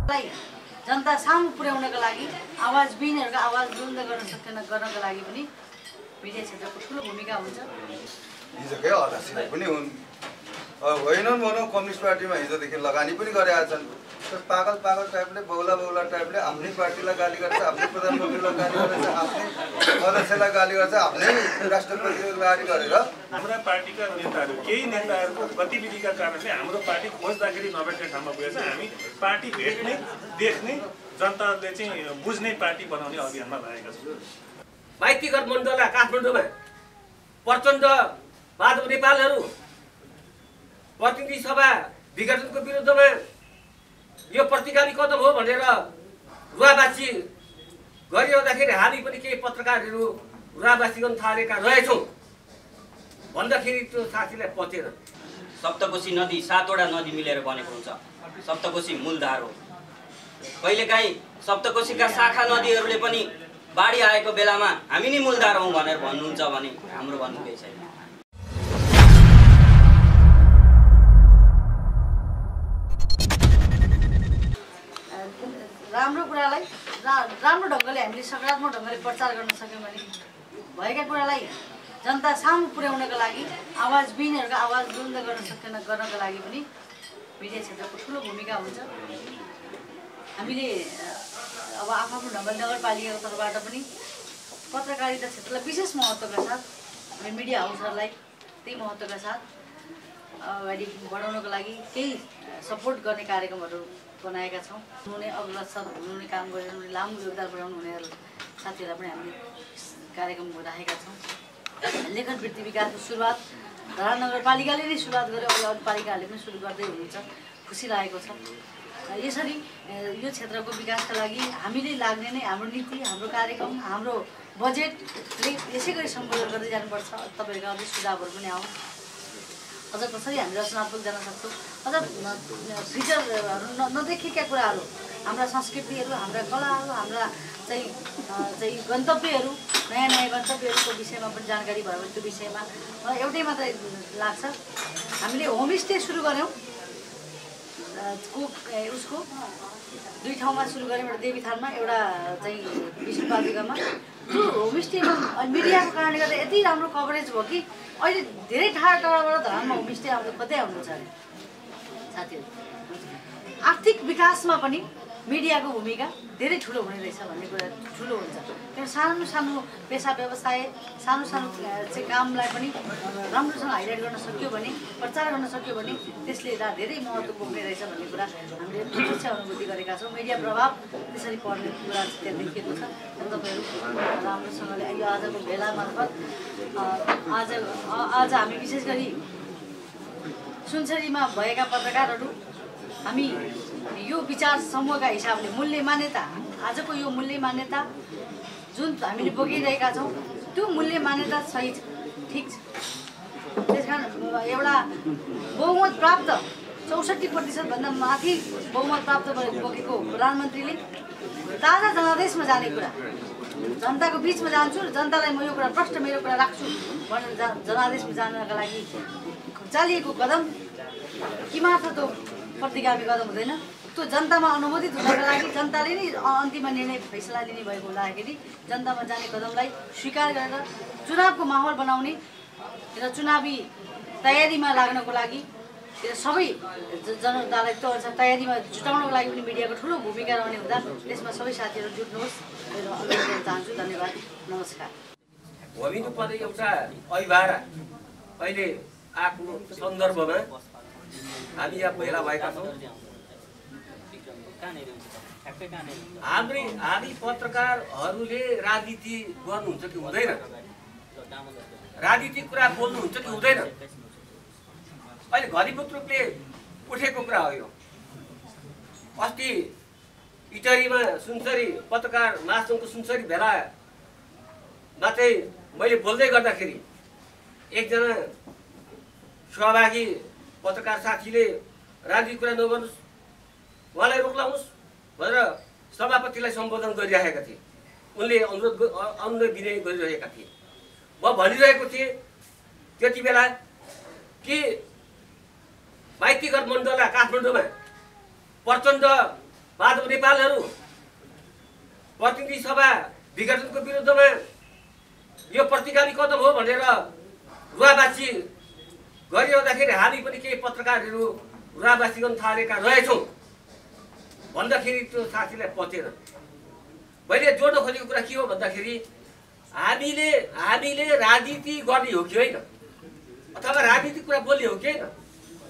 जनता सामु पुर्याउनका लागि आवाजविहीनहरुको आवाज बुलन्द गर्नका लागि पनि मिडिया क्षेत्रको ठूलो भूमिका हुन्छ। हिजोकै अध्यक्षलाई पनि होइनन् भनौँ कम्युनिस्ट पार्टीमा हिजोदेखि लगानी पनि गरेका छन्। पागल पागल टाइपले बौला बौला टाइपले आफ्नै पार्टीलाई गाली गर्छ, आफ्नै प्रधानमन्त्रीलाई गाली गर्छ, आफ्नै अध्यक्षलाई गाली गर्छ, आफ्नै राष्ट्रपतिलाई गाली गरेर हाम्रा पार्टीका नेताहरू केही नेताहरूको गतिविधिका कारणले हाम्रो पार्टी खोज्दाखेरि नभेट्ने ठाउँमा पुगेछ। हामी पार्टी भेट्ने देख्ने जनताले चाहिँ बुझ्ने पार्टी बनाउने अभियानमा लागेका छौँ। माइती गठबन्धनलाई काठमाडौँमा प्रचण्ड माधव नेपालहरू प्रतिनिधि सभा विघटनको विरुद्धमा यो प्रतिकारी कदम हो भनेर रुवाबासी गरिरहँदाखेरि हामी पनि केही पत्रकारहरू रुवाबासी गर्न थालेका रहेछौँ भन्दाखेरि त्यो साथीलाई पचेन। सप्तकोशी नदी 7 वटा नदी मिलेर बनेको हुन्छ। सप्तकोशी मूलधार हो। कहिलेकाहीँ सप्तकोशीका शाखा नदीहरूले पनि बाढी आएको बेलामा हामी नै मूलधार हौँ भनेर भन्नुहुन्छ भने हाम्रो भन्नु केही छैन। राम्रो कुरालाई राम्रो ढङ्गले हामीले सकारात्मक ढङ्गले प्रचार गर्न सक्यौँ भने भएका कुरालाई जनता सामु पुर्याउनका लागि आवाजविहीनहरुको आवाज बुलन्द गर्नका लागि पनि मिडिया क्षेत्रको ठूलो भूमिका हुन्छ। हामीले अब आफ्नो ढङ्गले नगरपालिकाको तर्फबाट पनि पत्रकारिता क्षेत्रलाई विशेष महत्त्वका साथ हामी मिडिया हाउसहरूलाई त्यही महत्त्वका साथ अगाडि बढाउनको लागि केही सपोर्ट गर्ने कार्यक्रमहरू बनाएका छौँ। हुने अग्रसर हुने काम गरेर लामो योगदान पुर्याउनु हुने साथीहरूलाई पनि हामीले कार्यक्रम राखेका छौँ। लेखन वृत्ति विकासको सुरुवात धरान नगरपालिकाले नै सुरुवात गर्यो, अरू पालिकाहरूले पनि सुरु गर्दै हुनुहुन्छ। खुसी लागेको छ। यसरी यो क्षेत्रको विकासका लागि हामीले लाग्ने नै हाम्रो नीति, हाम्रो कार्यक्रम, हाम्रो बजेटले यसै गरी सम्बोधन गर्दै जानुपर्छ। तपाईँहरूका अझै सुझावहरू पनि आउँ, अझ कसरी हामी रचनात्मक जान सक्छौँ, अझ फ्युचरहरू नदेखेका कुराहरू, हाम्रा संस्कृतिहरू, हाम्रा कलाहरू, हाम्रा चाहिँ गन्तव्यहरू, नयाँ नयाँ गन्तव्यहरूको विषयमा पनि जानकारी भयो भने त्यो विषयमा मलाई एउटै मात्रै लाग्छ। हामीले होमस्टे सुरु गऱ्यौँ उसको 2 ठाउँमा सुरु गऱ्यौँ। एउटा देवीथानमा, एउटा चाहिँ विष्णुपादुकामा। त्यो होमस्टेमा मिडियाको कारणले गर्दा यति राम्रो कभरेज भयो कि अहिले धेरै टाढाबाट धरानमा होमस्टे आउँदा खोज्दै आउनुहुन्छ अरे साथीहरू। आर्थिक विकासमा पनि मिडियाको भूमिका धेरै ठुलो हुने रहेछ भन्ने कुरा ठुलो हुन्छ। किनभने सानो सानो पेसा व्यवसाय, सानो सानो चाहिँ कामलाई पनि राम्रोसँग हाइलाइट गर्न सक्यो भने, प्रचार गर्न सक्यो भने त्यसले धेरै महत्त्व बोक्ने रहेछ भन्ने कुरा हामीले प्रत्यक्ष अनुभूति गरेका छौँ। मिडिया प्रभाव त्यसरी पर्ने कुरा त्यहाँ देखिएको छ। तपाईँहरू राम्रोसँगले यो आजको भेला मार्फत आज हामी विशेष गरी सुनसरीमा भएका पत्रकारहरू हामी यो विचार समूहका हिसाबले मूल्य मान्यता, आजको यो मूल्य मान्यता जुन हामीले बोकिरहेका छौँ त्यो मूल्य मान्यता सही छ, ठिक छ। त्यसकारण एउटा बहुमत प्राप्त 64% भन्दा माथि बहुमत प्राप्त बोकेको प्रधानमन्त्रीले ताजा जनादेशमा जाने कुरा, जनताको बिचमा जान्छु र जनतालाई म यो कुरा प्रष्ट मेरो कुरा राख्छु भनेर जनादेशमा जानका लागि चालिएको कदम कि मात्र त्यो प्रतिगामी कदम हुँदैन, त्यो जनतामा अनुमोदित हुनका लागि जनताले नै अन्तिम निर्णय फैसला लिने भएको हुँदाखेरि जनतामा जाने कदमलाई स्वीकार गरेर चुनावको माहौल बनाउने र चुनावी तयारीमा लाग्नको लागि सबै जनतालाई त्यो अनुसार तयारीमा जुटाउनको लागि पनि मिडियाको ठुलो भूमिका रहने हुँदा त्यसमा सबै साथीहरू जुट्नुहोस् भनेर अनुरोध गर्न चाहन्छु। धन्यवाद, नमस्कार। भूमिनुपर्ने एउटा अभिभारा अहिले आएको सन्दर्भमा हामी यहाँ भेला भएका छौँ। हामी पत्रकारहरूले राजनीति गर्नुहुन्छ कि हुँदैन, राजनीतिक कुरा बोल्नुहुन्छ कि हुँदैन, अहिले घनीभूत रूपले उठेको कुरा हो यो। अस्ति इटरीमा सुनसरी पत्रकार महासङ्घको सुनसरी भेलामा चाहिँ मैले बोल्दै गर्दाखेरि एकजना सहभागी पत्रकार साथीले राजनीतिक कुरा नगर्नुहोस्, उहाँलाई रोक्लाउनुहोस् भनेर सभापतिलाई सम्बोधन गरिरहेका थिए। उनले अनुरोध विनय गरिरहेका थिए। म भनिरहेको थिएँ त्यति बेला कि माइती गठबन्धनलाई काठमाडौँमा प्रचण्ड माधव नेपालहरू प्रतिनिधि सभा विघटनको विरुद्धमा यो प्रतिगामी कदम हो भनेर रुवाबासी गरिरहँदाखेरि हामी पनि केही पत्रकारहरू रुवाबासी गर्न थालेका रहेछौँ भन्दाखेरि त्यो साथीलाई पचेन। मैले जोड्न खोजेको कुरा के हो भन्दाखेरि हामीले राजनीति गर्ने हो कि होइन अथवा राजनीतिक कुरा बोल्ने हो कि होइन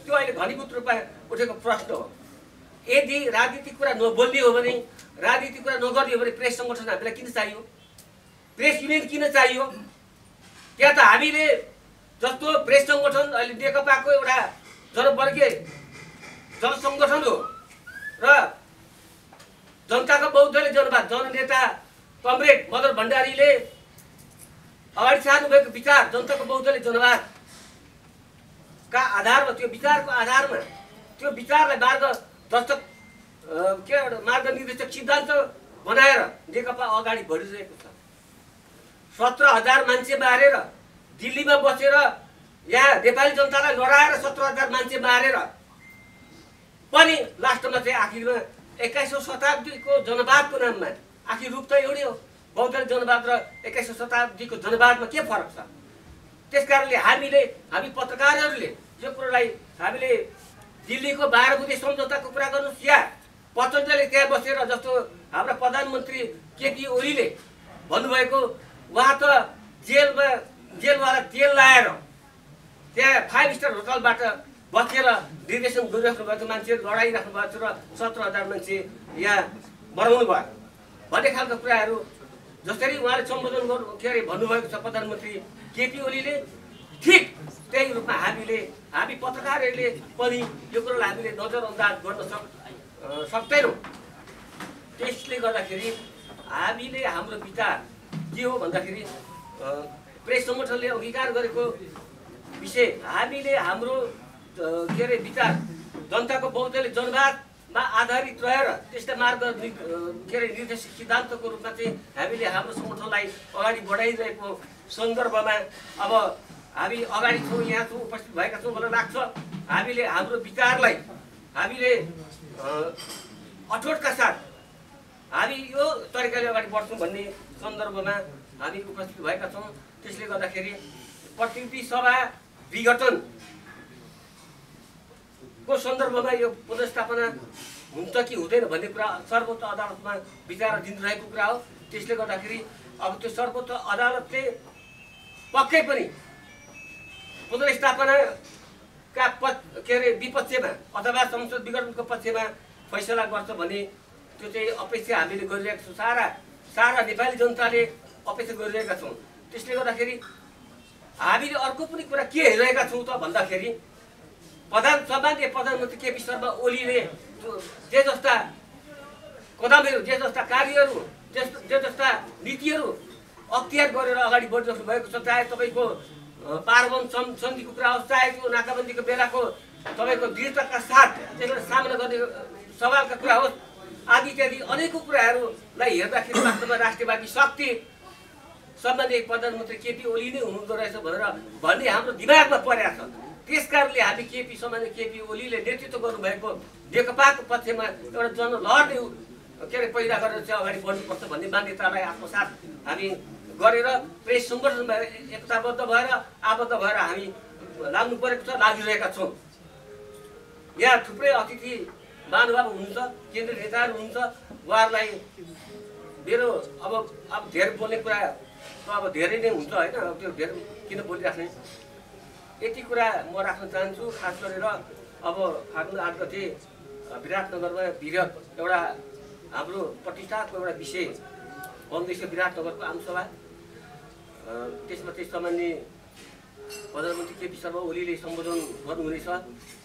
त्यो अहिले घनीभूत रूपमा उठेको प्रश्न हो। यदि राजनीतिक कुरा नबोल्ने हो भने राजनीतिक कुरा नगर्ने हो भने प्रेस सङ्गठन हामीलाई किन चाहियो? प्रेस युनियन किन चाहियो? त्यहाँ त हामीले जस्तो प्रेस सङ्गठन अहिले नेकपाको एउटा जनवर्गीय जनसङ्गठन हो र जनताको बहुदलीय जनवाद जननेता कमरेड मदन भण्डारीले अगाडि सार्नुभएको विचार जनताको बहुदलीय जनवादका आधारमा त्यो विचारको आधारमा त्यो विचारलाई मार्गनिर्देशक सिद्धान्त बनाएर नेकपा अगाडि बढिरहेको छ। 17,000 मान्छे मारेर दिल्लीमा बसेर यहाँ नेपाली जनतालाई लडाएर 17,000 मान्छे मारेर पनि लास्टमा चाहिँ आखिरमा 21औं शताब्दीको जनवादको नाममा आखिर रूप त एउटै हो। बौद्ध जनवाद र 21औं शताब्दीको जनवादमा के फरक छ? त्यसकारणले हामी पत्रकारहरूले यो कुरालाई हामीले दिल्लीको 12 बुँदे सम्झौताको कुरा गर्नुहोस् या प्रचण्डले त्यहाँ बसेर जस्तो हाम्रा प्रधानमन्त्री केपी ओलीले भन्नुभएको उहाँ त जेलवाला तेल लाएर त्यहाँ 5 स्टार होटलबाट बसेर निर्देशन गरिराख्नु भएको मान्छे लडाइराख्नु भएको छ र 17,000 मान्छे यहाँ मराउनु भयो भन्ने खालको कुराहरू जसरी उहाँले सम्बोधन भन्नुभएको छ प्रधानमन्त्री केपी ओलीले ठिक त्यही रूपमा हामी पत्रकारहरूले पनि यो कुरालाई हामीले नजरअन्दाज गर्न सक्दैनौँ। त्यसले गर्दाखेरि हामीले हाम्रो विचार के हो भन्दाखेरि प्रेस सङ्गठनले अंगीकार गरेको विषय हामीले हाम्रो विचार जनताको बहुदलीय जनवादमा आधारित रहेर त्यस्ता मार्ग निर्देशित सिद्धान्तको रूपमा चाहिँ हामीले हाम्रो सङ्गठनलाई अगाडि बढाइरहेको सन्दर्भमा अब हामी अगाडि छौँ यहाँ छौँ उपस्थित भएका छौँ मलाई लाग्छ हामीले हाम्रो विचारलाई हामीले अठोटका साथ हामी यो तरिकाले अगाडि बढ्छौँ भन्ने सन्दर्भमा हामी उपस्थित भएका छौँ। त्यसले गर्दाखेरि प्रतिनिधि सभा विघटनको सन्दर्भमा यो पुनर्स्थापना हुन्छ कि हुँदैन भन्ने कुरा सर्वोच्च अदालतमा विचार दिइरहेको कुरा हो। त्यसले गर्दाखेरि अब त्यो सर्वोच्च अदालतले पक्कै पनि पुनर्स्थापनाका विपक्षमा अथवा संसद विघटनको पक्षमा फैसला गर्छ भने त्यो चाहिँ अपेक्षा हामीले गरिरहेका छौँ। सारा नेपाली जनताले अपेक्षा गरिरहेका छौँ। त्यसले गर्दाखेरि हामीले अर्को पनि कुरा के हेरिरहेका छौँ त भन्दाखेरि सम्माननीय प्रधानमन्त्री केपी शर्मा ओलीले जे जस्ता कदमहरू जे जस्ता कार्यहरू जे जस्ता नीतिहरू अख्तियार गरेर अगाडि बढिराख्नु भएको छ, चाहे तपाईँको पारवन सन्धिको कुरा होस्, चाहे त्यो नाकाबन्दीको बेलाको तपाईँको दृढताका साथ त्यसलाई सामना गर्ने सवालका कुरा होस्, आदि इत्यादि अनेकौँ कुराहरूलाई हेर्दाखेरि वास्तवमा राष्ट्रियवादी शक्ति सम्माननीय प्रधानमन्त्री केपी ओली नै हुनुहुँदो रहेछ भन्ने हाम्रो दिमागमा परेको छ। त्यसकारणले हामी सम्माननीय केपी ओलीले नेतृत्व गर्नुभएको नेकपाको पक्षमा एउटा जनलहरले पैदा गरेर चाहिँ अगाडि बढ्नुपर्छ भन्ने मान्यतालाई आत्मसात हामी गरेर प्रेस सङ्गठनमा एकताबद्ध भएर आबद्ध भएर हामी लाग्नु परेको छ, लागिरहेका छौँ। यहाँ थुप्रै अतिथि महानुभाव हुनुहुन्छ, केन्द्रीय नेताहरू हुनुहुन्छ, उहाँहरूलाई मेरो अब धेरै बोल्ने कुरा त अब धेरै नै हुन्छ होइन, अब त्यो धेरै किन बोलिराख्ने यति कुरा म राख्न चाहन्छु। खास गरेर अब फागुन 8 गते विराटनगरमा विरत एउटा हाम्रो प्रतिष्ठाको एउटा विषय बन्दैछ विराटनगरको आमसभा। त्यसमा चाहिँ सामान्य प्रधानमन्त्री केपी शर्मा ओलीले सम्बोधन गर्नुहुनेछ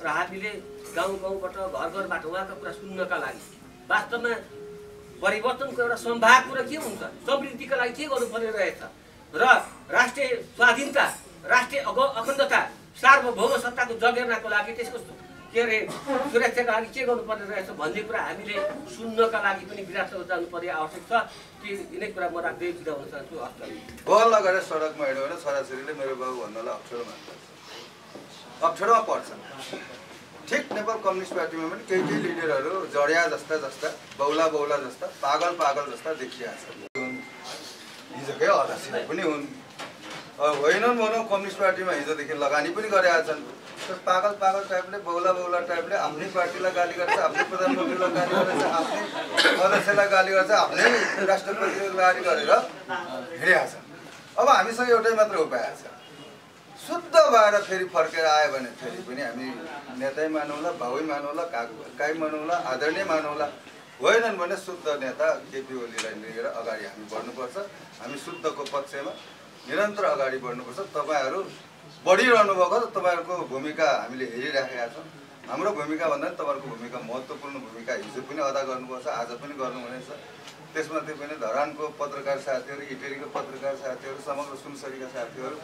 र हामीले गाउँबाट घरबाट उहाँका कुरा सुन्नका लागि वास्तवमा परिवर्तनको एउटा सम्भावना कुरा के हुन्छ, समृद्धिका लागि के गर्नुपर्ने रहेछ र राष्ट्रिय स्वाधीनता, राष्ट्रिय अखण्डता, सार्वभौम सत्ताको जगेर्नाको लागि त्यसको सुरक्षाका लागि के गर्नुपर्ने रहेछ भन्ने कुरा हामीले सुन्नका लागि पनि विराटनगर जानुपर्ने आवश्यक छ। यिनै कुरा म राख्दै बिदा हुन चाहन्छु। बल लगाएर सडकमा हिँड्यो भने छोराछोरीले मेरो बाबु भन्नलाई अप्ठ्यारोमा पर्छ। ठिक नेपाल कम्युनिस्ट पार्टीमा पनि केही लिडरहरू जडिया जस्ता बौला जस्ता पागल जस्ता देखिया छन्। हिजोकै अध्यक्ष पनि हुन्, होइनन् भनौँ कम्युनिस्ट पार्टीमा हिजोदेखि लगानी पनि गरेका छन्। पागल टाइपले बौला टाइपले आफ्नै पार्टीलाई गाली गर्छ, आफ्नै प्रधानमन्त्रीलाई गाली गर्छ, आफ्नै अध्यक्षलाई गाली गर्छ, आफ्नै राष्ट्रपतिलाई गाली गरेर हिँडेका छन्। अब हामीसँग एउटै मात्र उपाय छ, शुद्ध भएर फेरि फर्केर आयो भने फेरि पनि हामी नेतै मानौँला, भाउै मानौँला, काई मानौँला, आदरणीय मानौँला। होइनन् भने शुद्ध नेता केपी ओलीलाई लिएर अगाडि हामी बढ्नुपर्छ। हामी शुद्धको पक्षमा निरन्तर अगाडि बढ्नुपर्छ। तपाईँहरू बढिरहनु भएको छ, तपाईँहरूको भूमिका हामीले हेरिराखेका छौँ। हाम्रो भूमिका भन्दा पनि तपाईँहरूको भूमिका महत्त्वपूर्ण भूमिका हिजो पनि अदा गर्नुपर्छ, आज पनि गर्नुहुनेछ। त्यसमध्ये पनि धरानको पत्रकार साथीहरू, इटेरीको पत्रकार साथीहरू, समग्र सुनसरीका साथीहरू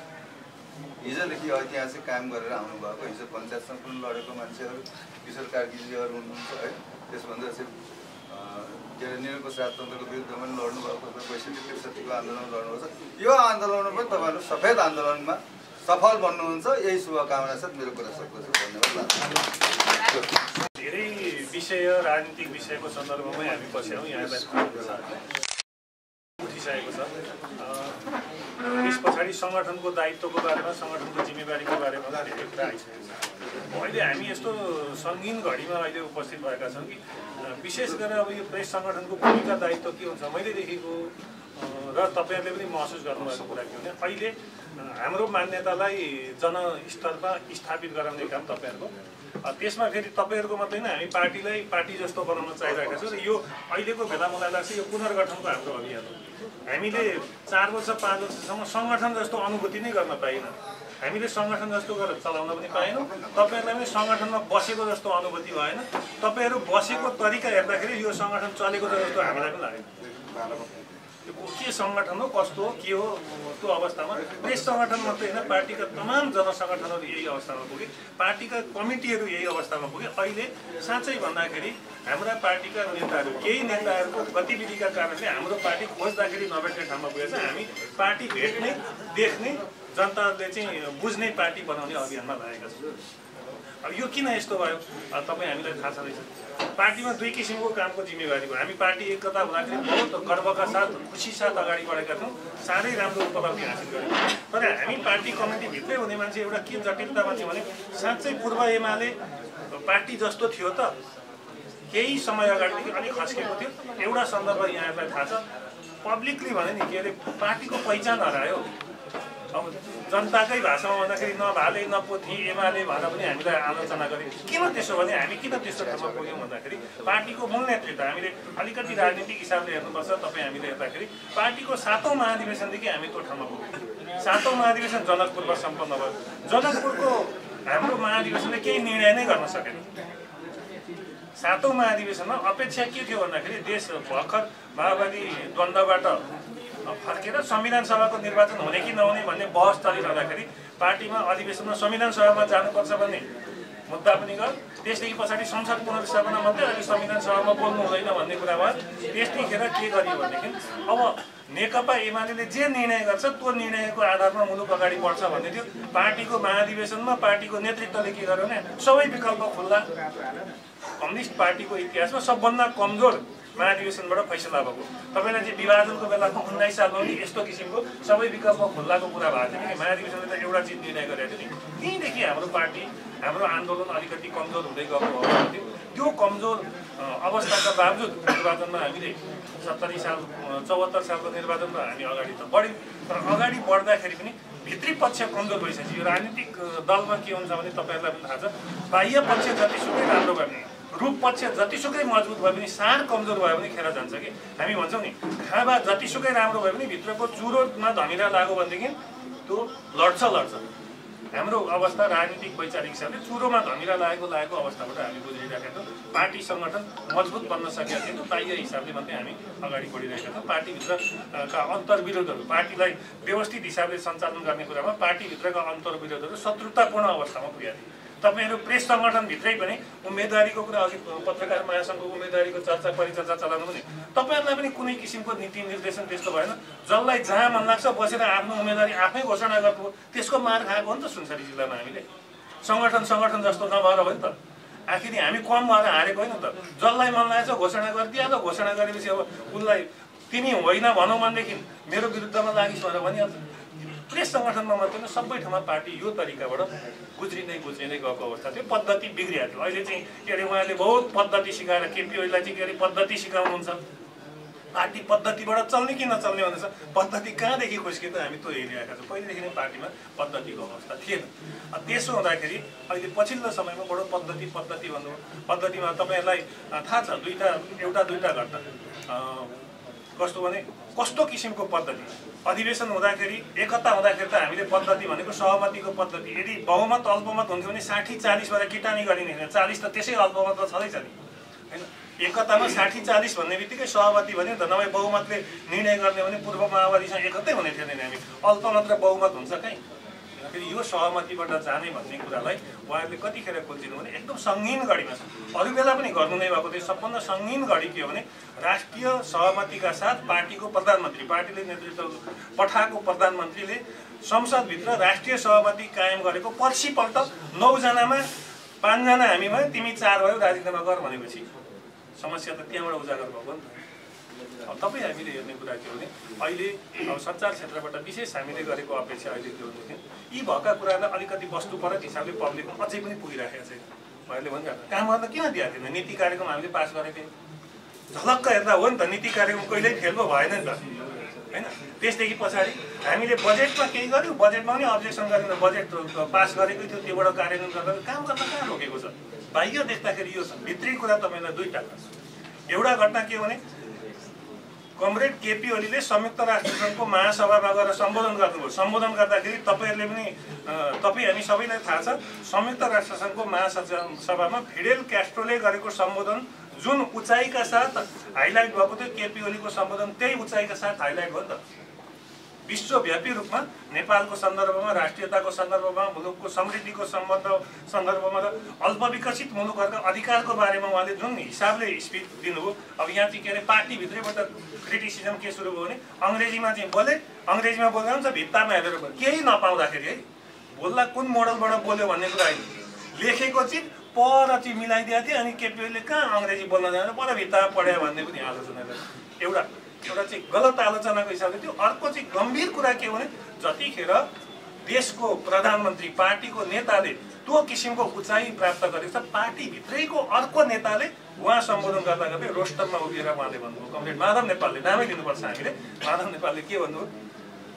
हिजोदेखि ऐतिहासिक काम गरेर आउनुभएको, हिजो पञ्चायतसँग पनि लडेको मान्छेहरू, किशोर कार्कीजीहरू हुनुहुन्छ है। त्यसभन्दा चाहिँ के अरे निरङ्कुश राजतन्त्रको विरुद्धमा पनि लड्नुभएको, ६२-६३को आन्दोलन लड्नुपर्छ। यो आन्दोलनमा पनि तपाईँहरू सफेद आन्दोलनमा सफल बन्नुहुन्छ, यही शुभकामना साथ मेरो कुरा सक्दछु। धन्यवाद। धेरै विषय राजनीतिक विषयको सन्दर्भमै हामी पछ्यौँ, यहाँलाई उठिसकेको छ। त्यस पछाडि सङ्गठनको दायित्वको बारेमा, सङ्गठनको जिम्मेवारीको बारेमा धेरै कुरा आइसकेको छ। अहिले हामी यस्तो सङ्गीन घडीमा अहिले उपस्थित भएका छौँ कि विशेष गरेर अब यो प्रेस सङ्गठनको भूमिका दायित्व के हुन्छ मैले देखेको र तपाईँहरूले पनि महसुस गर्नुभएको कुरा के भने अहिले हाम्रो मान्यतालाई जनस्तरमा स्थापित गराउने काम तपाईँहरूको, त्यसमा फेरि तपाईँहरूको मात्रै होइन, हामी पार्टीलाई पार्टी जस्तो बनाउन चाहिरहेका छौँ। र यो अहिलेको बेला मलाई लाग्छ यो पुनर्गठनको हाम्रो अभियान हो। हामीले 4 वर्ष 5 वर्षसम्म सङ्गठन जस्तो अनुभूति नै गर्न पाएनौँ, हामीले सङ्गठन जस्तो गरेर चलाउन पनि पाएनौँ। तपाईँहरूलाई पनि सङ्गठनमा बसेको जस्तो अनुभूति भएन। तपाईँहरू बसेको तरिका हेर्दाखेरि यो सङ्गठन चलेको जस्तो हामीलाई पनि लाग्यो। के सङ्गठन हो, कस्तो हो, के हो त्यो अवस्थामा प्रेस सङ्गठन मात्रै होइन, पार्टीका तमाम जनसङ्गठनहरू यही अवस्थामा पुगे, पार्टीका कमिटीहरू यही अवस्थामा पुगे। अहिले साँच्चै भन्दाखेरि हाम्रा पार्टीका नेताहरू, केही नेताहरूको गतिविधिका कारणले हाम्रो पार्टी खोज्दाखेरि नभेट्ने ठाउँमा पुगेछ। हामी पार्टी भेट्ने, देख्ने, जनताले चाहिँ बुझ्ने पार्टी बनाउने अभियानमा लागेका छौँ। अब यो किन यस्तो भयो तपाईँ हामीलाई थाहा छ रहेछ। पार्टीमा 2 किसिमको कामको जिम्मेवारी भयो। हामी पार्टी एकता हुँदाखेरि बहुत गर्वका साथ, खुसी साथ अगाडि बढेका छौँ, साह्रै राम्रो उपलब्धि हासिल गरेको। तर हामी पार्टी कमिटीभित्रै हुने मान्छे एउटा के जटिलतामा थियो भने साँच्चै पूर्व एमाले पार्टी जस्तो थियो त केही समय अगाडिदेखि अलिक खस्केको थियो। एउटा सन्दर्भ यहाँहरूलाई थाहा छ, पब्लिकली भने नि के अरे पार्टीको पहिचान हरायो। अब जनताकै भाषामा भन्दाखेरि नभाले नपोथी एमाले भनेर पनि हामीलाई आलोचना गरे। किन त्यसो भने हामी किन त्यस्तो ठाउँमा पुग्यौँ भन्दाखेरि पार्टीको मूल नेतृत्व हामीले अलिकति राजनीतिक हिसाबले हेर्नुपर्छ। तपाईँ हामीले हेर्दाखेरि पार्टीको 7औं महाधिवेशनदेखि हामी त्यो ठाउँमा पुग्यौँ। 7औं महाधिवेशन जनकपुरमा सम्पन्न भयो। जनकपुरको हाम्रो महाधिवेशनले केही निर्णय नै गर्न सकेन। 7औं महाधिवेशनमा अपेक्षा के थियो भन्दाखेरि देश भर्खर माओवादी द्वन्द्वबाट फर्केर संविधान सभाको निर्वाचन हुने कि नहुने भन्ने बहस चलिरहँदाखेरि पार्टीमा अधिवेशनमा संविधान सभामा जानुपर्छ भन्ने मुद्दा पनि गयो। त्यसदेखि पछाडि संसद पुनर्स्थापना मात्रै अहिले संविधान सभामा बोल्नु हुँदैन भन्ने कुरा भयो। त्यसदेखिर के गरियो भनेदेखि अब नेकपा एमाले जे निर्णय गर्छ त्यो निर्णयको आधारमा मुलुक अगाडि बढ्छ भन्ने थियो। पार्टीको महाधिवेशनमा पार्टीको नेतृत्वले के गर्यो भने सबै विकल्प खुल्ला। कम्युनिस्ट पार्टीको इतिहासमा सबभन्दा कमजोर महाधिवेशनबाट फैसला भएको। तपाईँलाई चाहिँ विभाजनको बेलाको 19 सालमा पनि यस्तो किसिमको सबै विकल्प खुल्लाको कुरा भएको थियो कि महाधिवेशनले त एउटा चिज निर्णय गरेको थियो नि। त्यहीँदेखि हाम्रो पार्टी, हाम्रो आन्दोलन अलिकति कमजोर हुँदै गएको अवस्था थियो। त्यो कमजोर अवस्थाका बावजुद निर्वाचनमा हामीले 70 साल 74 सालको निर्वाचनमा हामी अगाडि त बढ्यौँ। तर अगाडि बढ्दाखेरि पनि भित्री पक्ष कमजोर भइसकेपछि यो राजनीतिक दलमा के हुन्छ भने तपाईँहरूलाई पनि थाहा छ, बाह्य पक्ष जतिसुकै राम्रो भयो भने, रूप पक्ष जतिसुकै मजबुत भयो भने, सार कमजोर भयो भने खेर जान्छ कि हामी भन्छौँ नि, खाबा जतिसुकै राम्रो भयो भने भित्रको चुरोमा धमिरा लाग्यो भनेदेखि त्यो लड्छ। हाम्रो अवस्था राजनीतिक वैचारिक हिसाबले चुरोमा धमिरा लागेको अवस्थाबाट हामी गुज्रिरहेका छौँ। पार्टी सङ्गठन मजबुत बन्न सकेका छैन। बाह्य हिसाबले मात्रै हामी अगाडि बढिरहेका छौँ। पार्टीभित्रका अन्तर्विरोधहरू, पार्टीलाई व्यवस्थित हिसाबले सञ्चालन गर्ने कुरामा पार्टीभित्रका अन्तर्विरोधहरू शत्रुतापूर्ण अवस्थामा पुगेका थिए। तपाईँहरू प्रेस सङ्गठनभित्रै पनि उम्मेदवारीको कुरा, अघि पत्रकार महासङ्घको उम्मेदवारीको चर्चा परिचर्चा चलाउनु भने तपाईँहरूलाई पनि कुनै किसिमको नीति निर्देशन त्यस्तो भएन। जसलाई जहाँ मन लाग्छ बसेर आफ्नो उम्मेदवारी आफै घोषणा गर्नु, त्यसको मार खाएको हो नि त सुनसरी जिल्लामा हामीले। सङ्गठन जस्तो नभएर हो नि त। आखिर हामी कम भएर हारेको होइन त। जसलाई मन लागेछ घोषणा गरिदिइहाल्यो, घोषणा गरेपछि अब उसलाई तिमी होइन भनौँ भनेदेखि मेरो विरुद्धमा लागिस् भनेर भनिहाल्छ। प्रेस सङ्गठनमा मात्रै होइन, सबै ठाउँमा पार्टी यो तरिकाबाट गुज्रिँदै गएको अवस्था थियो। पद्धति बिग्रिहाल्यो। अहिले चाहिँ के अरे उहाँले बहुत पद्धति सिकाएर केपी ओलीलाई चाहिँ के अरे पद्धति सिकाउनुहुन्छ। पार्टी पद्धतिबाट चल्ने कि नचल्ने भन्दैछ। पद्धति कहाँदेखि खुस्कियो त हामी त्यो हेरिरहेका छौँ। पहिलेदेखि नै पार्टीमा पद्धतिको अवस्था थिएन। त्यसो हुँदाखेरि अहिले पछिल्लो समयमा बडो पद्धति भन्नु पद्धतिमा तपाईँहरूलाई थाहा छ एउटा दुईवटा घटना कस्तो भने कस्तो किसिमको पद्धति अधिवेशन हुँदाखेरि एकता हुँदाखेरि त हामीले पद्धति भनेको सहमतिको पद्धति। यदि बहुमत अल्पमत हुन्थ्यो भने 60-40 भएर किटानी गरिने होइन। 40 त त्यसै अल्पमत त छँदैछ नि होइन। एकतामा 60-40 भन्ने बित्तिकै सहमति भन्यो त, नभए बहुमतले निर्णय गर्ने भने पूर्व माओवादीसँग एकतै हुने थिएन हामी। अल्पमत र बहुमत हुन्छ कहीँ। किनकि यो सहमतिबाट जाने भन्ने कुरालाई उहाँहरूले कतिखेर खोल्छिनु भने एकदम सङ्गीन गढीमा छ। अरू बेला पनि गर्नु नै भएको थियो। सबभन्दा सङ्गीन गढी के हो भने राष्ट्रिय सहमतिका साथ पार्टीको प्रधानमन्त्री, पार्टीले नेतृत्व पठाएको प्रधानमन्त्रीले संसदभित्र राष्ट्रिय सहमति कायम गरेको पर्सिपल्ट 9 जनामा 5 जना हामी भयो, तिमी 4 भयो, राजीनामा गर भनेपछि समस्या त त्यहाँबाट उजागर भएको नि त। अब तपाईँ हामीले हेर्ने कुरा के हो भने अहिले अब सञ्चार क्षेत्रबाट विशेष हामीले गरेको अपेक्षा अहिले के हुन्थ्यो, यी भएका कुरालाई अलिकति वस्तुपरक हिसाबले पब्लिकमा अझै पनि पुगिराखेको छैन। उहाँहरूले भनिरहेको काम गर्न किन दिएको थिएन? नीति कार्यक्रम हामीले पास गरेको थियौँ। झलक्क हेर्दा हो नि त, नीति कार्यक्रम कहिल्यै फेल पो भएन नि त होइन। त्यसदेखि पछाडि हामीले बजेटमा केही गऱ्यौँ, बजेटमा पनि अब्जेक्सन गऱ्यौँ, बजेट पास गरेकै थियो, त्योबाट कार्यान्वयन गर्दा काम गर्न कहाँ रोकेको छ? बाह्य देख्दाखेरि यो छ। भित्री कुरा तपाईँलाई दुईवटा एउटा घटना के हो भने कमरेड केपी ओलीले संयुक्त राष्ट्रसङ्घको महासभामा गएर सम्बोधन गर्नुभयो। सम्बोधन गर्दाखेरि तपाईँहरूले पनि तपाईँ हामी सबैलाई थाहा छ, संयुक्त राष्ट्रसङ्घको महासभामा फिडेल क्यास्ट्रोले गरेको सम्बोधन जुन उचाइका साथ हाइलाइट भएको थियो, केपी ओलीको सम्बोधन त्यही उचाइका साथ हाइलाइट भयो नि त। विश्वव्यापी रूपमा नेपालको सन्दर्भमा, राष्ट्रियताको सन्दर्भमा, मुलुकको समृद्धिको सन्दर्भमा र अल्पविकसित मुलुकहरूका अधिकारको बारेमा उहाँले जुन हिसाबले स्पिच दिनुभयो। अब यहाँ चाहिँ के अरे पार्टीभित्रैबाट क्रिटिसिजम के सुरु भयो भने अङ्ग्रेजीमा चाहिँ बोले, अङ्ग्रेजीमा बोल्दा हुन्छ भित्तामा हेरेर बोले, केही नपाउँदाखेरि है बोल्दा कुन मोडलबाट बोल्यो भन्ने कुरा होइन। लेखेको चिज पर चाहिँ मिलाइदिएको थियो, अनि केपी ओलीले कहाँ अङ्ग्रेजी बोल्न जान्छ, पर भित्तामा पढ्यो भन्ने पनि आलोचना गर्यो। एउटा चाहिँ गलत आलोचनाको हिसाबले थियो। अर्को चाहिँ गम्भीर कुरा के हो भने जतिखेर देशको प्रधानमन्त्री, पार्टीको नेताले त्यो किसिमको उचाइ प्राप्त गरेको छ, पार्टीभित्रैको अर्को नेताले उहाँ सम्बोधन गर्दा गर्दै रोस्टरमा उभिएर उहाँले भन्नुभयो, कमरेड माधव नेपालले, नामै लिनुपर्छ हामीले, माधव नेपालले के भन्नुभयो,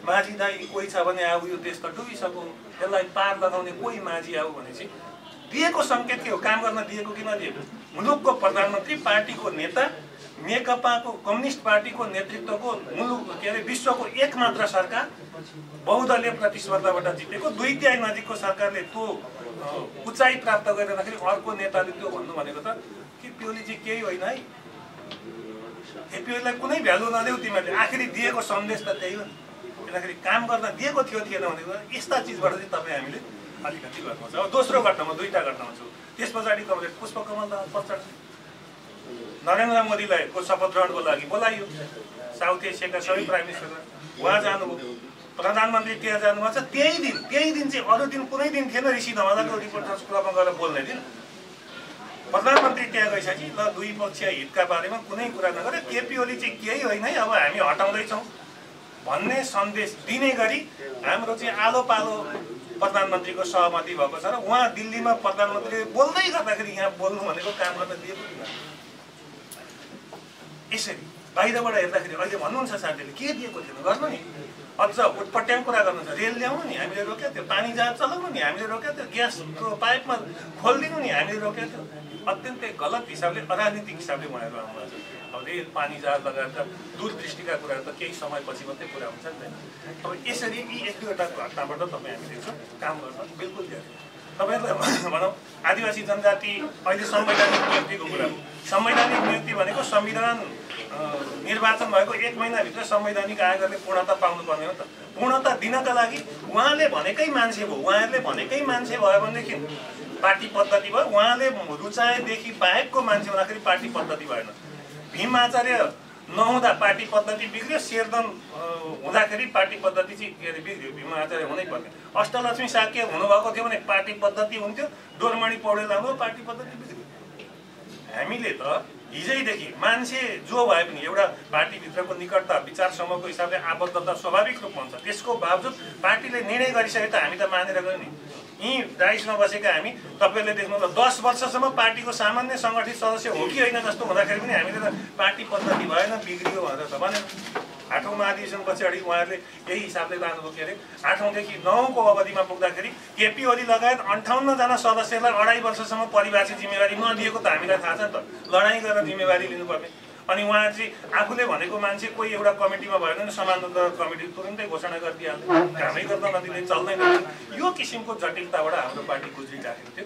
माझी दाई कोही छ भने आऊ, यो देश त डुबिसक्यो, यसलाई पार लगाउने कोही माझी आऊ भनेपछि दिएको सङ्केत के हो? काम गर्न दिएको कि नदिएको? मुलुकको प्रधानमन्त्री, पार्टीको नेता, नेकपाको कम्युनिस्ट पार्टीको नेतृत्वको मुलुक के अरे विश्वको एकमात्र सरकार, बहुदलीय प्रतिस्पर्धाबाट जितेको 2 तिहाई नजिकको सरकारले त्यो उचाइ प्राप्त गरिरहँदाखेरि अर्को नेताले त्यो भन्नु भनेको त केपी ओली चाहिँ केही होइन है, केपी ओलीलाई कुनै भ्यालु नदेऊ तिमीहरूले, आखिरी दिएको सन्देश त त्यही हो। किनखेरि काम गर्न दिएको थियो थिएन भनेको यस्ता चिजबाट चाहिँ तपाईँ हामीले अलिकति गर्नुपर्छ। अब दोस्रो घटनामा, 2टा घटनामा छु। त्यस पछाडि कमरेड पुष्पकमल दाहाल प्रचण्ड नरेन्द्र मोदीलाई को शपथ ग्रहणको लागि बोलाइयो। साउथ एसियाका सबै प्राइम मिनिस्टरलाई उहाँ जानुभयो, प्रधानमन्त्री त्यहाँ जानुभएको छ। त्यही दिन चाहिँ अरू दिन कुनै दिन थिएन ऋषि धमालाको रिपोर्टर्स क्लबमा गएर बोल्ने दिन। प्रधानमन्त्री त्यहाँ गइसकेपछि ल दुई पक्षीय हितका बारेमा कुनै कुरा नगरे केपी ओली चाहिँ केही होइन है, अब हामी हटाउँदैछौँ भन्ने सन्देश दिने गरी हाम्रो चाहिँ आलो पालो प्रधानमन्त्रीको सहमति भएको छ र उहाँ दिल्लीमा प्रधानमन्त्रीले बोल्दै गर्दाखेरि यहाँ बोल्नु भनेको काम गर्न दिएको किन? यसरी बाहिरबाट हेर्दाखेरि अहिले भन्नुहुन्छ साथीले के दिएको थिएन गर्नु नि, अझ उटपट्याङ कुरा गर्नु छ, रेल ल्याउनु नि हामीले रोकेको थियो, पानी जहाज चलाउनु नि हामीले रोकेको थियो, ग्यासको पाइपमा खोलिदिनु नि हामीले रोकेको थियो। अत्यन्तै गलत हिसाबले, अराजनीतिक हिसाबले उहाँहरू आउनुभएको छ। अब रेल पानी जहाज लगायतका दूरदृष्टिका कुराहरू त केही समयपछि मात्रै पुरा हुन्छ नि त। अब यसरी यी 1-2वटा घटनाबाट तपाईँ हामीले काम गर्न बिल्कुल धेरै। तपाईँहरूलाई भनौँ आदिवासी जनजाति अहिले संवैधानिक नियुक्तिको कुरा हो। संवैधानिक नियुक्ति भनेको संविधान निर्वाचन भएको 1 महिनाभित्र संवैधानिक आयोगले पूर्णता पाउनुपर्ने हो त। पूर्णता दिनका लागि उहाँले भनेकै मान्छे भयो, उहाँहरूले भनेकै मान्छे भयो भनेदेखि पार्टी पद्धति भयो। उहाँले रुचाएदेखि बाहेकको मान्छे हुँदाखेरि पार्टी पद्धति भएन। भीम आचार्य नहुँदा पार्टी पद्धति बिग्रियो, शेरदन हुँदाखेरि पार्टी पद्धति चाहिँ के अरे बिग्रियो, भीम आचार्य हुनै पर्ने। अष्टलक्ष्मी साक्य हुनुभएको थियो भने पार्टी पद्धति हुन्थ्यो, डोरमणि पौडेल आउनु पार्टी पद्धति बिग्रियो। हामीले त हिजैदेखि मान्छे जो भए पनि एउटा पार्टीभित्रको निकटता विचार समूहको हिसाबले आबद्धता स्वाभाविक रूपमा हुन्छ। त्यसको बावजुद पार्टीले निर्णय गरिसके त हामी त मानेर गयौँ नि। यहीँ डाइसमा बसेका हामी तपाईँले देख्नु त 10 वर्षसम्म पार्टीको सामान्य सङ्गठित सदस्य हो कि होइन जस्तो हुँदाखेरि पनि हामीले त पार्टी पद्धति भएन, बिग्रियो भनेर त भने। 8औं महाधिवेशन पछाडि उहाँहरूले यही हिसाबले लानुभयो। के अरे 8औँदेखि 9औँको अवधिमा पुग्दाखेरि केपी ओली लगायत 58 जना सदस्यलाई 2.5 वर्षसम्म परिभाषित जिम्मेवारी नदिएको त हामीलाई थाहा छ नि त। लडाइँ गरेर जिम्मेवारी लिनुपर्ने। अनि उहाँ चाहिँ आफूले भनेको मान्छे कोही एउटा कमिटीमा भयो भने समानन्द कमिटी तुरुन्तै घोषणा गरिदिइहाल्यो, कामै गर्न नदिने, चल्दैन। यो किसिमको जटिलताबाट हाम्रो पार्टी गुज्रिरहेको थियो।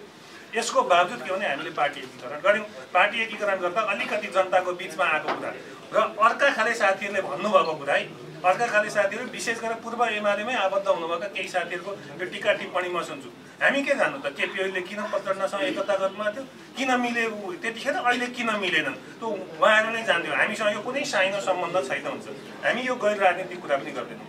यसको बावजुद के भने हामीले पार्टी एकीकरण गऱ्यौँ। पार्टी एकीकरण गर्दा अलिकति जनताको बिचमा आएको कुरा र अर्का खाले साथीहरूले भन्नुभएको कुरा है, अर्का खाले साथीहरू विशेष गरेर पूर्व एमालेमै आबद्ध हुनुभएका केही साथीहरूको यो टिका टिप्पणी म सुन्छु। हामी के जान्नु त केपी ओलीले किन प्रचण्डसँग एकता गर्नुभएको थियो, किन मिले त्यतिखेर, अहिले किन मिलेनन्, त्यो उहाँहरू नै जान्थ्यो। हामीसँग यो कुनै साइनो सम्बन्ध छैन हुन्छ। हामी यो गैर राजनीतिक कुरा पनि गर्दैनौँ।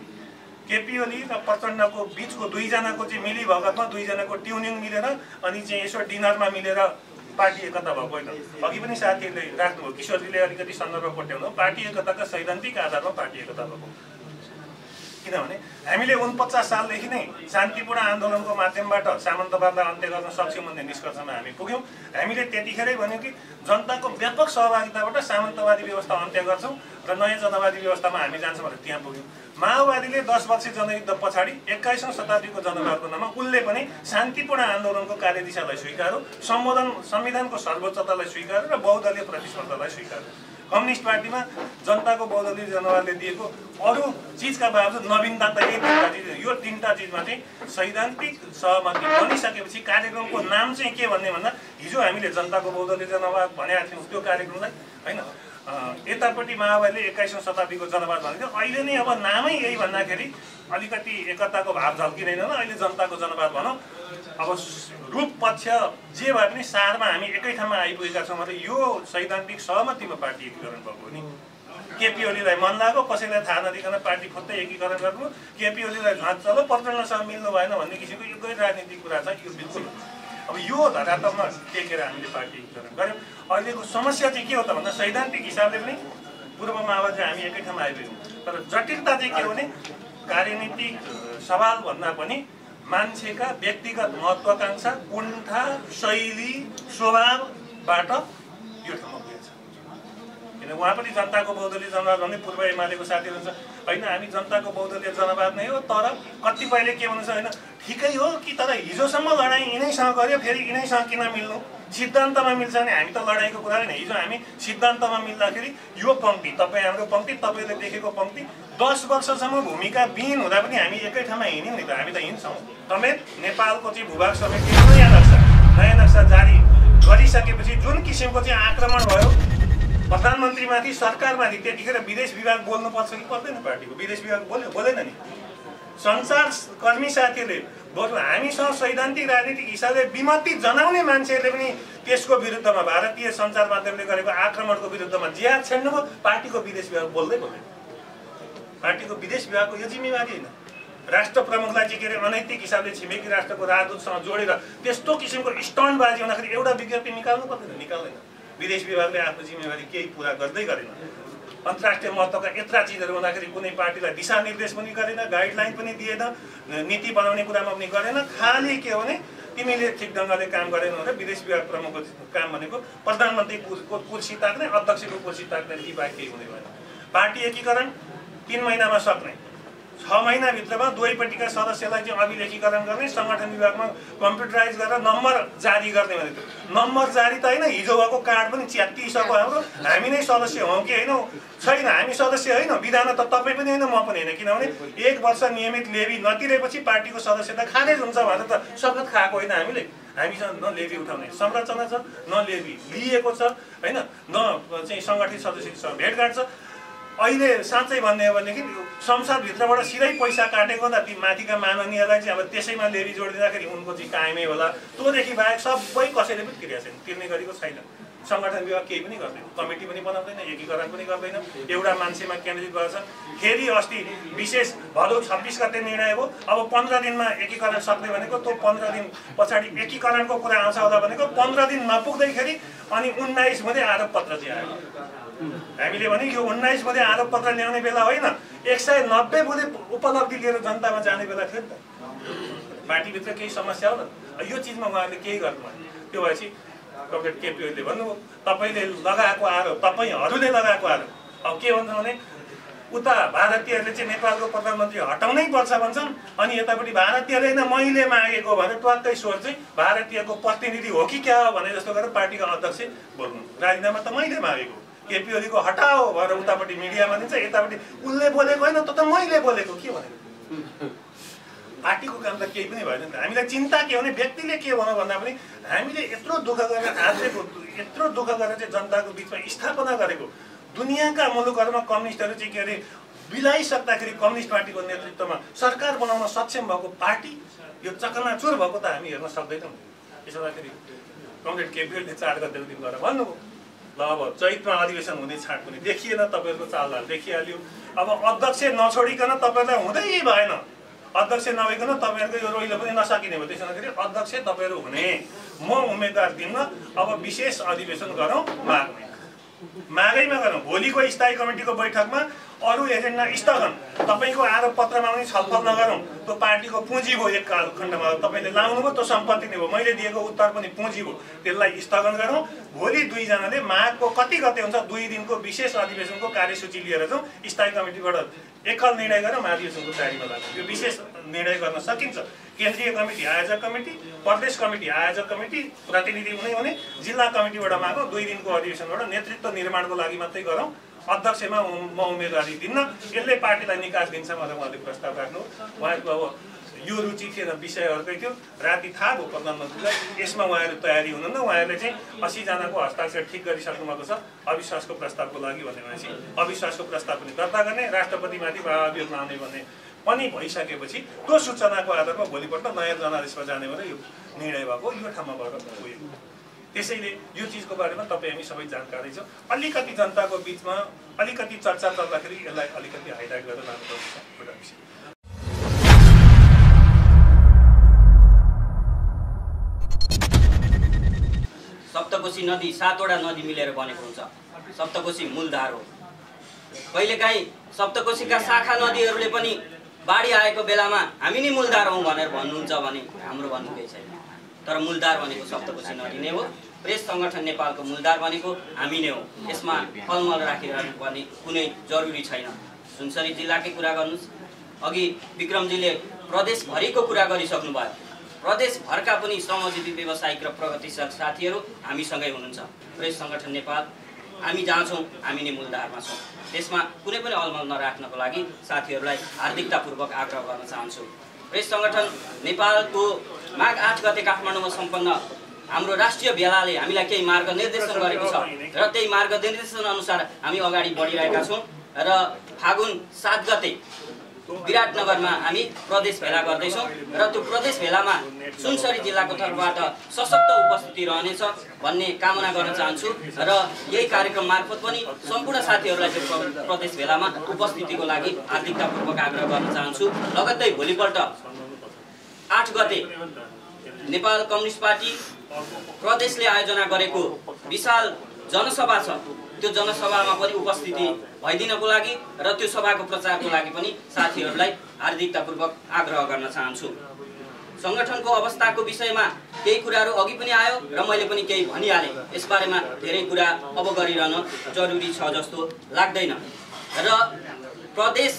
केपी ओली र प्रचण्डको बिचको दुईजनाको चाहिँ मिली भगतमा दुईजनाको ट्युनिङ मिलेर अनि चाहिँ यसो डिनरमा मिलेर पार्टी एकता भएको होइन। अघि पनि साथीहरूले राख्नुभयो, किशोरजीले अलिकति सन्दर्भ कोट्याउनु, पार्टी एकताका सैद्धान्तिक आधारमा पार्टी एकता भएको। किनभने हामीले 49 सालदेखि नै शान्तिपूर्ण आन्दोलनको माध्यमबाट सामन्तवादलाई अन्त्य गर्न सक्छौँ भन्ने निष्कर्षमा हामी पुग्यौँ। हामीले त्यतिखेरै भन्यौँ कि जनताको व्यापक सहभागिताबाट सामन्तवादी व्यवस्था अन्त्य गर्छौँ र नयाँ जनवादी व्यवस्थामा हामी जान्छौँ भनेर त्यहाँ पुग्यौँ। माओवादीले 10 वर्षीय जनयुद्ध पछाडि 21औं शताब्दीको जनवादको नाममा उसले पनि शान्तिपूर्ण आन्दोलनको कार्यदिशालाई स्वीकार्यो, संविधानको सर्वोच्चतालाई स्वीकार्यो र बहुदलीय प्रतिस्पर्धालाई स्वीकार्यो। कम्युनिस्ट पार्टीमा जनताको बहुदलीय जनवादले दिएको अरू चिजका बावजुद नवीनता त यही तीनटा चिज। यो तीनटा चिजमा चाहिँ सैद्धान्तिक सहमति बनिसकेपछि कार्यक्रमको नाम चाहिँ के भन्ने भन्दा हिजो हामीले जनताको बहुदलीय जनवाद भनेका थियौँ त्यो कार्यक्रमलाई होइन। यतापट्टि माओवादीले 21औं शताब्दीको जनवाद भनेको अहिले नै अब नामै यही भन्दाखेरि अलिकति एकताको भाव झल्किँदैन। अहिले जनताको जनवाद भनौँ। अब रूप पक्ष जे भए पनि सारमा हामी एकै ठाउँमा आइपुगेका छौँ मतलब यो सैद्धान्तिक सहमतिमा पार्टी एकीकरण भएको हो नि। केपी ओलीलाई मन लाग्यो, कसैलाई थाहा नदिकन पार्टी खोज्दै एकीकरण गर्नु, केपी ओलीलाई चलो प्रचण्डसँग मिल्नु भएन भन्ने किसिमको यो गैर राजनीतिक कुरा छ। यो बिल्कुल अब यो धरातलमा टेकेर हामीले पार्टी एकीकरण गऱ्यौँ। अहिलेको समस्या चाहिँ के हो त भन्दा सैद्धान्तिक हिसाबले पनि पूर्व माओवादी हामी एकै ठाउँमा आइपुग्यौँ, तर जटिलता चाहिँ के हो भने कार्यनीतिक सवाल भन्दा पनि मान्छेका व्यक्तिगत महत्त्वाकांक्षा, कुण्ठा, शैली, स्वभावबाट यो ठाउँमा पुगेको छ। किन उहाँ पनि जनताको बहुदलीय जनवाद भन्ने पूर्व एमालेको साथीहरू हुन्छ होइन, हामी जनताको बहुदलीय जनवाद नै हो, तर कतिपयले के भन्छ होइन ठिकै हो कि तर हिजोसम्म लडाइँ यिनैसँग गऱ्यो, फेरि यिनैसँग किन मिल्नु, सिद्धान्तमा मिल्छ भने हामी त लडाइँको कुरा होइन। हिजो हामी सिद्धान्तमा मिल्दाखेरि यो पङ्क्ति तपाईँ हाम्रो पङ्क्ति, तपाईँले देखेको पङ्क्ति 10 वर्षसम्म भूमिका विहीन हुँदा पनि हामी एकै ठाउँमा हिँड्यौँ नि त। हामी त हिँड्छौँ समेत। नेपालको चाहिँ भूभाग समिति नयाँ नक्सा जारी गरिसकेपछि जुन किसिमको चाहिँ आक्रमण भयो प्रधानमन्त्रीमाथि, सरकारमाथि, त्यतिखेर विदेश विभाग बोल्नुपर्छ कि पर्दैन? पार्टीको विदेश विभाग बोलेन नि। सञ्चारकर्मी साथीहरूले बरु हामीसँग सैद्धान्तिक राजनीतिक हिसाबले विमति जनाउने मान्छेहरूले पनि त्यसको विरुद्धमा भारतीय सञ्चार माध्यमले गरेको आक्रमणको विरुद्धमा जिहाद छेड्नुभयो। पार्टीको विदेश विभाग बोल्दै बोल्दैन। पार्टीको विदेश विभागको यो जिम्मेवारी होइन। राष्ट्र प्रमुखलाई चाहिँ के अरे अनैतिक हिसाबले छिमेकी राष्ट्रको राजदूतसँग जोडेर त्यस्तो किसिमको स्टन्टबाजी हुँदाखेरि एउटा विज्ञप्ति निकाल्नु पर्दैन, निकाल्दैन। विदेश विभागले आफ्नो जिम्मेवारी केही पुरा गर्दै गरेन। अन्तर्राष्ट्रिय महत्त्वका यत्रा चिजहरू हुँदाखेरि कुनै पार्टीलाई दिशानिर्देश पनि गरेन, गाइडलाइन पनि दिएन, नीति बनाउने कुरामा पनि गरेन। खालि के हो भने तिमीले ठिक ढङ्गले काम गरेन भने विदेश विभाग प्रमुखको काम भनेको प्रधानमन्त्रीको कुर्सी ताक्ने, अध्यक्षको कुर्सी ताक्ने, यी बाहेक केही हुने भएन। पार्टी एकीकरण 3 महिनामा सक्ने, 6 महिनाभित्रमा दुवैपट्टिका सदस्यलाई चाहिँ अभिलेखीकरण गर्ने, सङ्गठन विभागमा कम्प्युटराइज गरेर नम्बर जारी गर्ने भनेको। नम्बर जारी त होइन, हिजो भएको कार्ड पनि च्यात्तिसक्यो हाम्रो। हामी नै सदस्य हौँ कि होइन? छैन, हामी सदस्य होइन। विधान त तपाईँ पनि होइन, म पनि होइन। किनभने 1 वर्ष नियमित लेभी नतिरेपछि पार्टीको सदस्यता खारेज हुन्छ भनेर त शपथ खाएको होइन हामीले। हामीसँग न लेभी उठाउने संरचना छ, न लेभी लिएको छ होइन, न चाहिँ सङ्गठित सदस्यसँग भेटघाट छ। अहिले साँच्चै भन्ने हो भनेदेखि संसदभित्रबाट सिधै पैसा काटेको भन्दा ती माथिका माननीयलाई चाहिँ अब त्यसैमा लेभी जोडिदिँदाखेरि उनको चाहिँ कायमै होला। त्योदेखि बाहेक सबै कसैले पनि तिरेको छैन, तिर्ने गरेको छैन। सङ्गठन विभाग केही पनि गर्दैन, कमिटी पनि बनाउँदैन, एकीकरण पनि गर्दैन, एउटा मान्छेमा केन्द्रित गर्छ। फेरि अस्ति विशेष भदौ 26 गते निर्णय हो, अब 15 दिनमा एकीकरण सक्ने भनेको, त्यो 15 दिन पछाडि एकीकरणको कुरा आउँछ होला भनेको 15 दिन नपुग्दैखेरि अनि 19 मध्ये आरोप पत्र चाहिँ आयो। हामीले भने यो 19 मध्ये आरोप पत्र ल्याउने बेला होइन, 190 बुधे उपलब्धि लिएर जनतामा जाने बेला थियो नि त। पार्टीभित्र केही समस्या हो न, यो चिजमा उहाँहरूले केही गर्नु भयो। त्यो भएपछि कमरेड केपी ओलीले भन्नुभयो तपाईँले लगाएको आरोप, तपाईँहरूले लगाएको आरोप। अब के भन्छ भने उता भारतीयहरूले चाहिँ नेपालको प्रधानमन्त्री हटाउनै पर्छ भन्छन्, अनि यतापट्टि भारतीयले होइन मैले मागेको भनेर ट्वाक्कै स्वर चाहिँ भारतीयको प्रतिनिधि हो कि क्या हो भने जस्तो गरेर पार्टीका अध्यक्ष बोल्नु, राजीनामा त मैले मागेको, केपी ओलीको हटाओ भनेर उतापट्टि मिडियामा दिन्छ, यतापट्टि उसले बोलेको होइन त मैले बोलेको के भनेको। पार्टीको काम त केही पनि भएन नि त। हामीलाई चिन्ता के भने व्यक्तिले के भनौँ भन्दा पनि हामीले यत्रो दुःख गरेर आजको यत्रो दुःख गरेर चाहिँ जनताको बिचमा स्थापना गरेको दुनियाँका मुलुकहरूमा कम्युनिस्टहरू चाहिँ के अरे बिलाइसक्दाखेरि कम्युनिस्ट पार्टीको नेतृत्वमा सरकार बनाउन सक्षम भएको पार्टी यो चकनाचुर भएको त हामी हेर्न सक्दैनौँ। त्यसो भएखेरि कमरेड केपी ओलीले 4 गतेको दिन गएर भन्नुभयो ल अब चैतमा अधिवेशन हुने छाट पनि देखिएन, तपाईँहरूको चालहाल देखिहाल्यो। अब अध्यक्ष नछोडिकन तपाईँहरूलाई हुँदै भएन, अध्यक्ष नभइकन तपाईँहरूको यो रोइलो पनि नसकिने भयो। त्यसो हुँदाखेरि अध्यक्ष तपाईँहरू हुने, म उम्मेदवार दिन्न, अब विशेष अधिवेशन गरौँ, मागैमा गरौँ। भोलिको स्थायी कमिटीको बैठकमा अरू एजेन्डा स्थगन, तपाईँको आरोप पत्रमा पनि छलफल नगरौँ। त्यो पार्टीको पुँजी भयो, एक कालखण्डमा तपाईँले लाउनुभयो त्यो सम्पत्ति नै भयो, मैले दिएको उत्तर पनि पुँजी भयो, त्यसलाई स्थगन गरौँ। भोलि दुईजनाले माघको कति गते हुन्छ 2 दिनको विशेष अधिवेशनको कार्यसूची लिएर जाउँ, स्थायी कमिटीबाट एकल निर्णय गरेर महाधिवेशनको तयारीमा लाग्छ। यो विशेष निर्णय गर्न सकिन्छ। केन्द्रीय कमिटी आयोजक कमिटी, प्रदेश कमिटी आयोजक कमिटी प्रतिनिधि हुने जिल्ला कमिटीबाट मागौँ, 2 दिनको अधिवेशनबाट नेतृत्व निर्माणको लागि मात्रै गरौँ। अध्यक्षमा म उम्मेदवारी दिन्न, यसले पार्टीलाई निकास दिन्छ भनेर उहाँले प्रस्ताव राख्नु। उहाँको अब यो रुचि थिएन, विषय अर्कै थियो। राति थाहा भयो प्रधानमन्त्रीलाई, यसमा उहाँहरू तयारी हुनुहुन्न। उहाँहरूले चाहिँ 80 जनाको हस्ताक्षर ठिक गरिसक्नु भएको छ अविश्वासको प्रस्तावको लागि भनेपछि अविश्वासको प्रस्ताव पनि दर्ता गर्ने, राष्ट्रपतिमाथि महाभियोगमा आउने भन्ने पनि भइसकेपछि त्यो सूचनाको आधारमा भोलिपल्ट नयाँ जनादेशमा जाने भनेर यो निर्णय भएको, यो ठाउँमा भएर गएको। त्यसैले यो चिजको बारेमा तपाईँ हामी सबै जानकारी छौँ। अलिकति जनताको बिचमा अलिकति चर्चा चल्दाखेरि यसलाई अलिकति हाइलाइट गरेर लानुपर्छ एउटा विषय। सप्तकोशी नदी 7वटा नदी मिलेर बनेको हुन्छ। सप्तकोशी मूलधार हो। कहिलेकाहीँ सप्तकोशीका शाखा नदीहरूले पनि बाढी आएको बेलामा हामी नै मूलधार हौँ भनेर भन्नुहुन्छ भने हाम्रो भन्नु केही छैन। तर मूलधार भनेको सप्तकोशी नदी नै हो। प्रेस सङ्गठन नेपालको मूलधार भनेको हामी नै हो। यसमा फलमल राखिरहनु पर्ने कुनै जरुरी छैन। सुनसरी जिल्लाकै कुरा गर्नुहोस्, अघि विक्रमजीले प्रदेशभरिको कुरा गरिसक्नु भयो। प्रदेशभरका पनि श्रमजीवी व्यावसायिक र प्रगतिशील साथीहरू हामीसँगै हुनुहुन्छ। प्रेस सङ्गठन नेपाल हामी जहाँ छौँ हामी नै मूलधारमा छौँ। त्यसमा कुनै पनि अलमल नराख्नको लागि साथीहरूलाई हार्दिकतापूर्वक आग्रह गर्न चाहन्छु। प्रेस सङ्गठन नेपालको माघ 8 गते काठमाडौँमा सम्पन्न हाम्रो राष्ट्रिय भेलाले हामीलाई केही मार्गनिर्देशन गरेको छ र त्यही मार्गनिर्देशन अनुसार हामी अगाडि बढिरहेका छौँ। र फागुन 7 गते विराटनगरमा हामी प्रदेश भेला गर्दैछौँ र त्यो प्रदेश भेलामा सुनसरी जिल्लाको तर्फबाट सशक्त उपस्थिति रहनेछ भन्ने कामना गर्न चाहन्छु र यही कार्यक्रम मार्फत पनि सम्पूर्ण साथीहरूलाई चाहिँ प्रदेश भेलामा उपस्थितिको लागि हार्दिकतापूर्वक आग्रह गर्न चाहन्छु। लगत्तै भोलिपल्ट 8 गते नेपाल कम्युनिस्ट पार्टी प्रदेशले आयोजना गरेको विशाल जनसभा छ। त्यो जनसभामा पनि उपस्थिति भइदिनको लागि र त्यो सभाको प्रचारको लागि पनि साथीहरूलाई हार्दिकतापूर्वक आग्रह गर्न चाहन्छु। सङ्गठनको अवस्थाको विषयमा केही कुराहरू अघि पनि आयो र मैले पनि केही भनिहालेँ। यसबारेमा धेरै कुरा अब गरिरहन जरुरी छ जस्तो लाग्दैन। र प्रदेश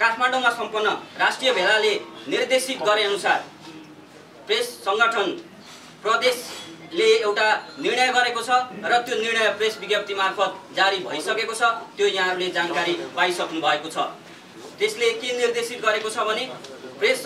काठमाडौँमा सम्पन्न राष्ट्रिय भेलाले निर्देशित गरे अनुसार प्रेस सङ्गठन प्रदेशले एउटा निर्णय गरेको छ र त्यो निर्णय प्रेस विज्ञप्ति मार्फत जारी भइसकेको छ। त्यो यहाँहरूले जानकारी पाइसक्नु भएको छ। त्यसले के निर्देशित गरेको छ भने प्रेस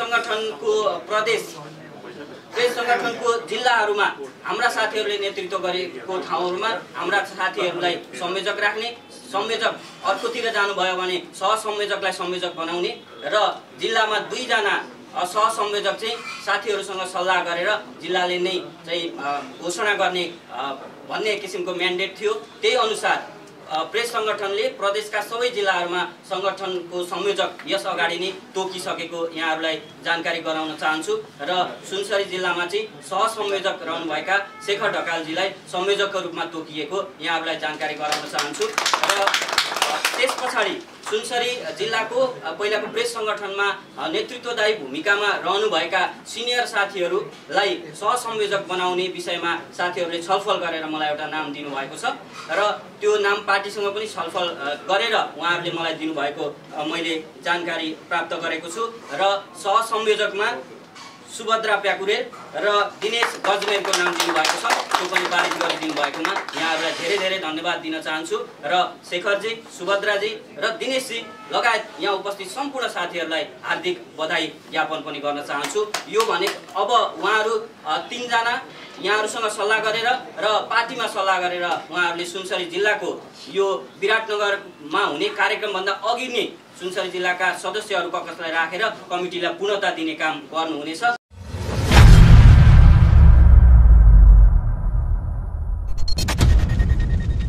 सङ्गठनको जिल्लाहरूमा हाम्रा साथीहरूले नेतृत्व गरेको ठाउँहरूमा हाम्रा साथीहरूलाई संयोजक राख्ने, संयोजक अर्कोतिर जानुभयो भने सहसंयोजकलाई संयोजक बनाउने र जिल्लामा 2 जना सहसंयोजक चाहिँ साथीहरूसँग सल्लाह गरेर जिल्लाले नै चाहिँ घोषणा गर्ने भन्ने किसिमको म्यान्डेट थियो। त्यही अनुसार प्रेस सङ्गठनले प्रदेशका सबै जिल्लाहरूमा सङ्गठनको संयोजक यस अगाडि नै तोकिसकेको यहाँहरूलाई जानकारी गराउन चाहन्छु र सुनसरी जिल्लामा चाहिँ सहसंयोजक रहनुभएका शेखर ढकालजीलाई संयोजकको रूपमा तोकिएको यहाँहरूलाई जानकारी गराउन चाहन्छु। र त्यस पछाडि सुनसरी जिल्लाको पहिलाको प्रेस सङ्गठनमा नेतृत्वदायी भूमिकामा रहनुभएका सिनियर साथीहरूलाई सहसंयोजक बनाउने विषयमा साथीहरूले छलफल गरेर मलाई एउटा नाम दिनुभएको छ र त्यो नाम पार्टीसँग पनि छलफल गरेर उहाँहरूले मलाई दिनुभएको मैले जानकारी प्राप्त गरेको छु र सहसंयोजकमा सुभद्रा प्याकुरेल र दिनेश गजमेरको नाम दिनुभएको छ। त्यो पनि पारित गरिदिनु भएकोमा यहाँहरूलाई धेरै धेरै धन्यवाद दिन चाहन्छु र शेखरजी, सुभद्राजी र दिनेशजी लगायत यहाँ उपस्थित सम्पूर्ण साथीहरूलाई हार्दिक बधाई ज्ञापन पनि गर्न चाहन्छु। यो भने अब उहाँहरू 3 जना यहाँहरूसँग सल्लाह गरेर र पार्टीमा सल्लाह गरेर उहाँहरूले सुनसरी जिल्लाको यो विराटनगरमा हुने कार्यक्रमभन्दा अघि नै सुनसरी जिल्लाका सदस्यहरू कसलाई राखेर कमिटीलाई पूर्णता दिने काम गर्नुहुनेछ।